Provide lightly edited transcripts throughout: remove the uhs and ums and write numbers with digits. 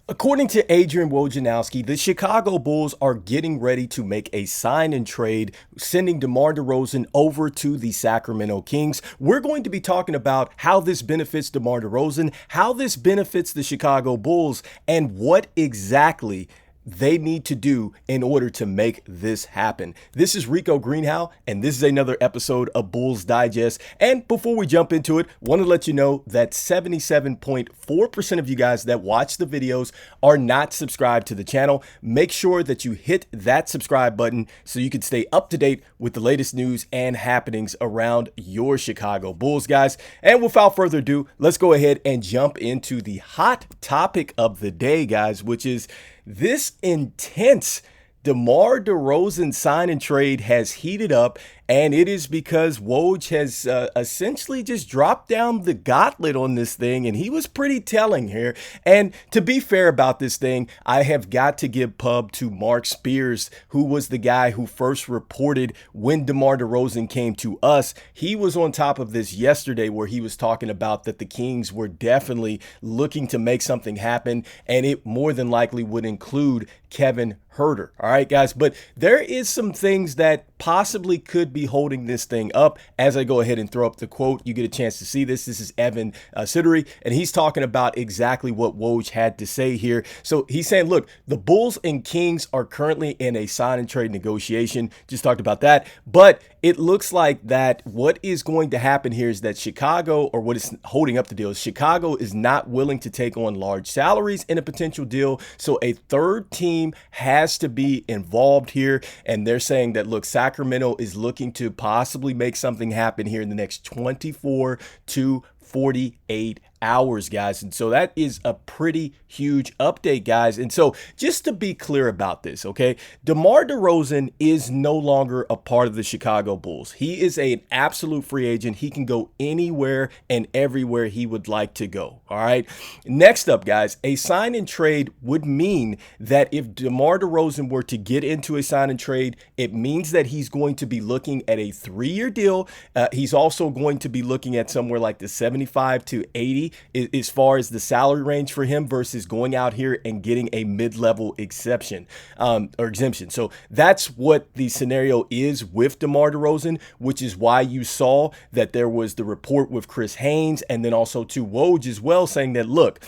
According to Adrian Wojnarowski, the Chicago Bulls are getting ready to make a sign and trade, sending DeMar DeRozan over to the Sacramento Kings. We're going to be talking about how this benefits DeMar DeRozan, how this benefits the Chicago Bulls, and what exactly they need to do in order to make this happen. This is Rico Greenhowe, and this is another episode of Bulls Digest. And before we jump into it, want to let you know that 77.4% of you guys that watch the videos are not subscribed to the channel. Make sure that you hit that subscribe button so you can stay up to date with the latest news and happenings around your Chicago Bulls, guys. And without further ado, let's go ahead and jump into the hot topic of the day, guys, which is this intense DeMar DeRozan sign and trade has heated up, and it is because Woj has essentially just dropped down the gauntlet on this thing, and he was pretty telling here. And to be fair about this thing, I have got to give pub to Mark Spears, who was the guy who first reported when DeMar DeRozan came to us. He was on top of this yesterday where he was talking about that the Kings were definitely looking to make something happen, and it more than likely would include Kevin Huerter. All right, guys, but there is some things that possibly could be holding this thing up. As I go ahead and throw up the quote, you get a chance to see this. This is Evan Siddery, and he's talking about exactly what Woj had to say here. So he's saying, look, the Bulls and Kings are currently in a sign and trade negotiation. Just talked about that, but it looks like that what is going to happen here is that Chicago, or what is holding up the deal, is Chicago is not willing to take on large salaries in a potential deal. So a third team has to be involved here. And they're saying that, look, Sacramento is looking to possibly make something happen here in the next 24 to 48 hours, guys. And so that is a pretty huge update, guys. And so just to be clear about this, okay, DeMar DeRozan is no longer a part of the Chicago Bulls. He is an absolute free agent. He can go anywhere and everywhere he would like to go. All right. Next up, guys, a sign and trade would mean that if DeMar DeRozan were to get into a sign and trade, it means that he's going to be looking at a 3-year deal. He's also going to be looking at somewhere like the 75 to 80 as far as the salary range for him versus going out here and getting a mid-level exception or exemption. So that's what the scenario is with DeMar DeRozan, which is why you saw that there was the report with Chris Haynes and then also to Woj as well saying that, look,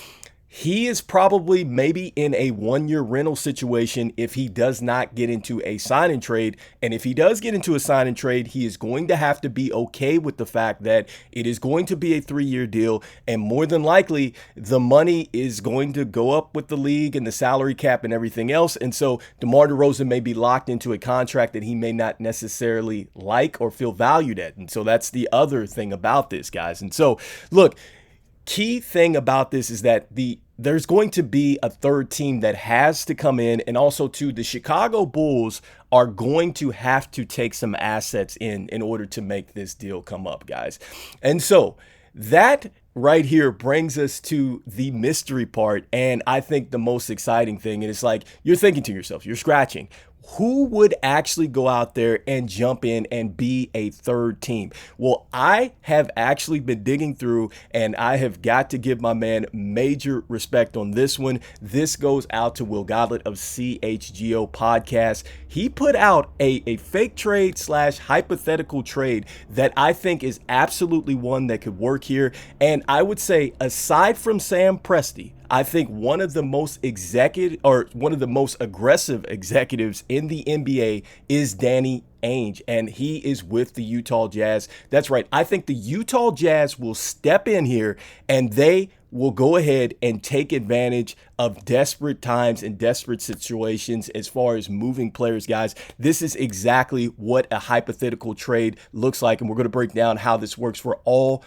he is probably maybe in a 1-year rental situation if he does not get into a sign and trade. And if he does get into a sign and trade, he is going to have to be okay with the fact that it is going to be a 3-year deal. And more than likely, the money is going to go up with the league and the salary cap and everything else. And so DeMar DeRozan may be locked into a contract that he may not necessarily like or feel valued at. And so that's the other thing about this, guys. And so, look, key thing about this is that there's going to be a third team that has to come in, and also too, the Chicago Bulls are going to have to take some assets in order to make this deal come up, guys. And so that right here brings us to the mystery part, and I think the most exciting thing, and it's like you're thinking to yourself, you're scratching, who would actually go out there and jump in and be a third team? Well, I have actually been digging through, and I have got to give my man major respect on this one. This goes out to Will Godlet of CHGO Podcast. He put out a fake trade / hypothetical trade that I think is absolutely one that could work here. And I would say, aside from Sam Presti, I think one of the most aggressive executives in the NBA is Danny Ainge, and he is with the Utah Jazz. That's right. I think the Utah Jazz will step in here and they will go ahead and take advantage of desperate times and desperate situations as far as moving players, guys. This is exactly what a hypothetical trade looks like, and we're going to break down how this works for all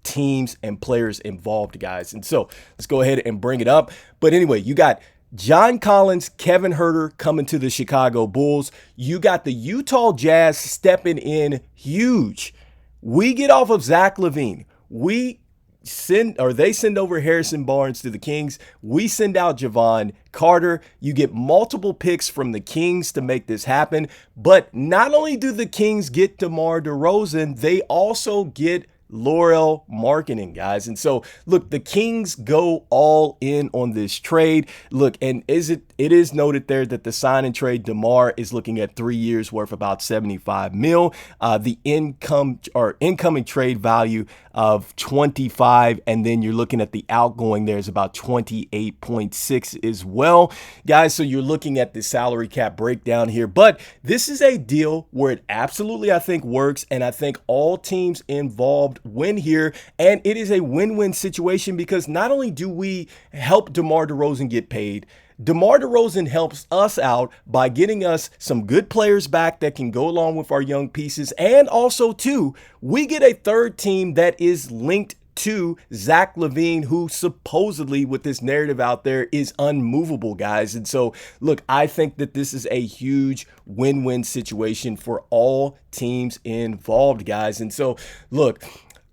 teams and players involved, guys. And so let's go ahead and bring it up. But anyway, you got John Collins, Kevin Huerter coming to the Chicago Bulls. You got the Utah Jazz stepping in huge. We get off of Zach Lavine. They send over Harrison Barnes to the Kings. We send out Javon Carter. You get multiple picks from the Kings to make this happen. But not only do the Kings get DeMar DeRozan, they also get Laurel marketing, guys. And so, look, the Kings go all in on this trade. Look, and it is noted there that the sign and trade DeMar is looking at 3 years worth about 75 mil. The incoming trade value of 25, and then you're looking at the outgoing there is about 28.6 as well, guys. So you're looking at the salary cap breakdown here, but this is a deal where it absolutely, I think, works, and I think all teams involved win here, and it is a win-win situation because not only do we help DeMar DeRozan get paid, DeMar DeRozan helps us out by getting us some good players back that can go along with our young pieces. And also, too, we get a third team that is linked to Zach Lavine, who supposedly, with this narrative out there, is unmovable, guys. And so, look, I think that this is a huge win-win situation for all teams involved, guys. And so, look,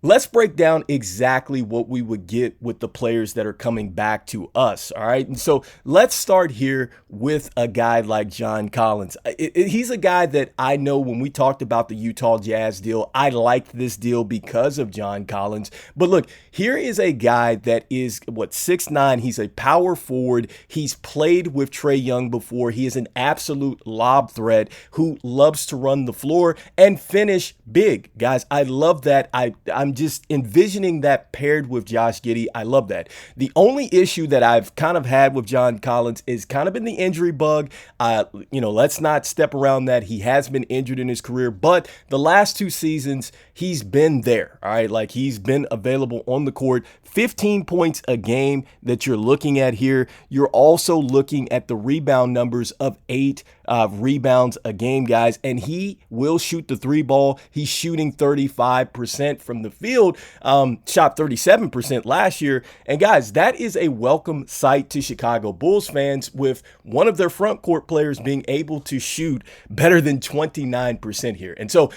let's break down exactly what we would get with the players that are coming back to us, all right? And so let's start here with a guy like John Collins. He's a guy that I know when we talked about the Utah Jazz deal, I liked this deal because of John Collins. But look, here is a guy that is, 6'9". He's a power forward. He's played with Trae Young before. He is an absolute lob threat who loves to run the floor and finish big. Guys, I love that. I'm just envisioning that paired with Josh Giddey. I love that. The only issue that I've kind of had with John Collins is kind of been the injury bug. Let's not step around that. He has been injured in his career, but the last 2 seasons, he's been there. All right. Like, he's been available on the court. 15 points a game that you're looking at here. You're also looking at the rebound numbers of 8 rebounds a game, guys. And he will shoot the 3 ball. He's shooting 35% from the field, shot 37% last year. And guys, that is a welcome sight to Chicago Bulls fans, with one of their front court players being able to shoot better than 29% here. And so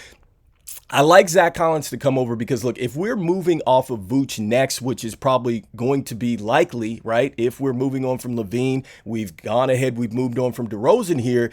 I like Zach Collins to come over because, look, if we're moving off of Vooch next, which is probably going to be likely, right? If we're moving on from Lavine, we've gone ahead, we've moved on from DeRozan here.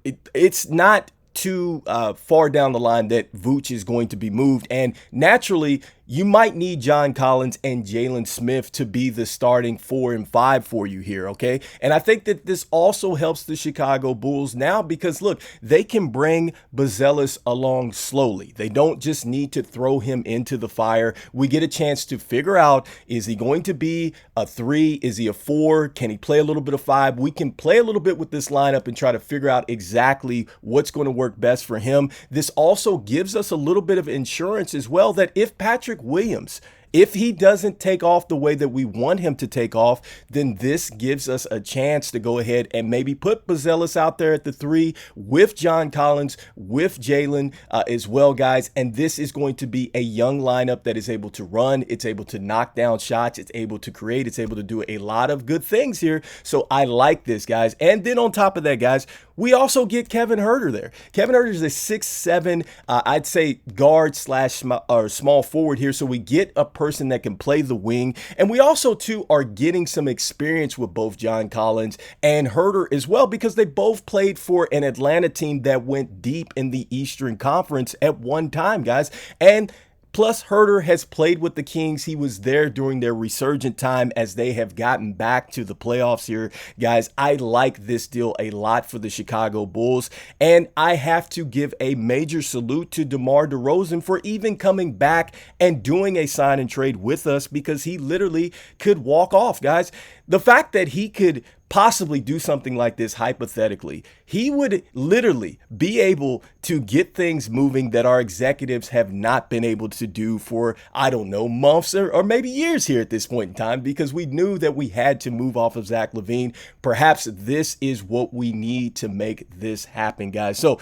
It's not too far down the line that Vooch is going to be moved. And naturally, you might need John Collins and Jalen Smith to be the starting 4 and 5 for you here, okay? And I think that this also helps the Chicago Bulls now because, look, they can bring Buzelis along slowly. They don't just need to throw him into the fire. We get a chance to figure out, is he going to be a 3? Is he a 4? Can he play a little bit of 5? We can play a little bit with this lineup and try to figure out exactly what's going to work best for him. This also gives us a little bit of insurance as well that if Patrick Williams, if he doesn't take off the way that we want him to take off, then this gives us a chance to go ahead and maybe put Buzelis out there at the 3 with John Collins, with Jalen as well, guys. And this is going to be a young lineup that is able to run. It's able to knock down shots. It's able to create. It's able to do a lot of good things here. So I like this, guys. And then on top of that, guys, we also get Kevin Huerter there. Kevin Huerter is a 6'7", I'd say guard slash small forward here. So we get a person that can play the wing. And we also, too, are getting some experience with both John Collins and Huerter as well, because they both played for an Atlanta team that went deep in the Eastern Conference at one time, guys. And plus, Huerter has played with the Kings. He was there during their resurgent time as they have gotten back to the playoffs here. Guys, I like this deal a lot for the Chicago Bulls. And I have to give a major salute to DeMar DeRozan for even coming back and doing a sign and trade with us, because he literally could walk off, guys. The fact that he could possibly do something like this hypothetically, he would literally be able to get things moving that our executives have not been able to do for, I don't know, months or maybe years here at this point in time, because we knew that we had to move off of Zach Lavine. Perhaps this is what we need to make this happen, guys. So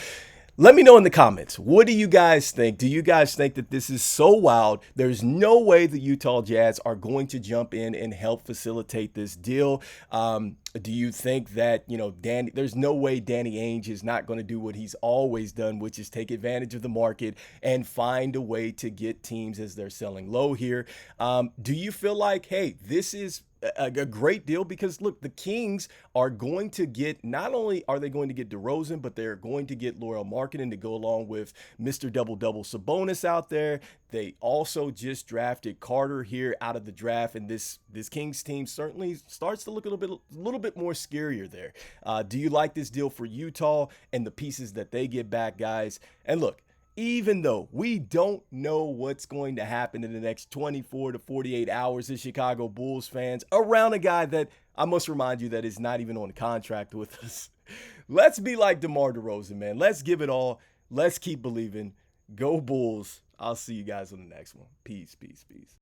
let me know in the comments, what do you guys think? Do you guys think that this is so wild? There's no way the Utah Jazz are going to jump in and help facilitate this deal. Do you think that, there's no way Danny Ainge is not going to do what he's always done, which is take advantage of the market and find a way to get teams as they're selling low here? Do you feel like, hey, this is a great deal because look, the Kings are going to get, not only are they going to get DeRozan, but they're going to get Laurel Markkanen to go along with Mr. Double Double Sabonis out there. They also just drafted Carter here out of the draft, and this Kings team certainly starts to look a little bit more scarier there. Do you like this deal for Utah and the pieces that they get back, guys? And look, even though we don't know what's going to happen in the next 24 to 48 hours as Chicago Bulls fans around a guy that I must remind you that is not even on contract with us. Let's be like DeMar DeRozan, man. Let's give it all. Let's keep believing. Go Bulls. I'll see you guys on the next one. Peace, peace, peace.